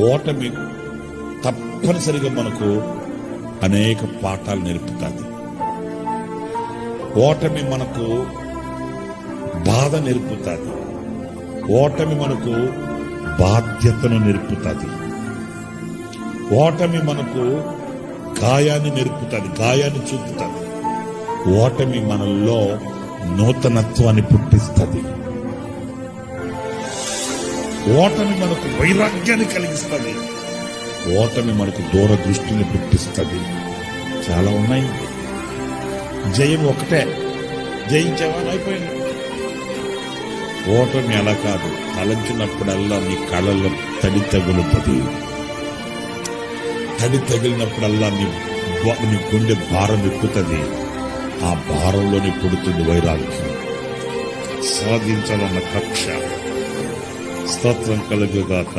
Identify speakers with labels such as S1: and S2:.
S1: ఓటమి తప్పనిసరిగా మనకు అనేక పాఠాలు నేర్పుతుంది. ఓటమి మనకు బాధ నేర్పుతుంది. ఓటమి మనకు బాధ్యతను నేర్పుతుంది. ఓటమి మనకు గాయాన్ని నేర్పుతుంది, గాయాన్ని చూపుతుంది. ఓటమి మనల్లో నూతనత్వాన్ని పుట్టిస్తుంది. ఓటమి మనకు వైరాగ్యాన్ని కలిగిస్తుంది. ఓటమి మనకు దూరదృష్టిని పుట్టిస్తుంది. చాలా ఉన్నాయి. జయం ఒకటే, జయించేవాడు అయిపోయింది. ఓటమి అలా కాదు, తలంచినప్పుడల్లా నీ కళ్ళల్లో తడి తగులుతుంది. తడి తగిలినప్పుడల్లా నీ గుండె భారం ఎక్కుతుంది. ఆ భారంలోనే పుడుతుంది వైరాగ్యం, సాధించాలన్న కక్ష. స్తోత్రం కలుగుగాక.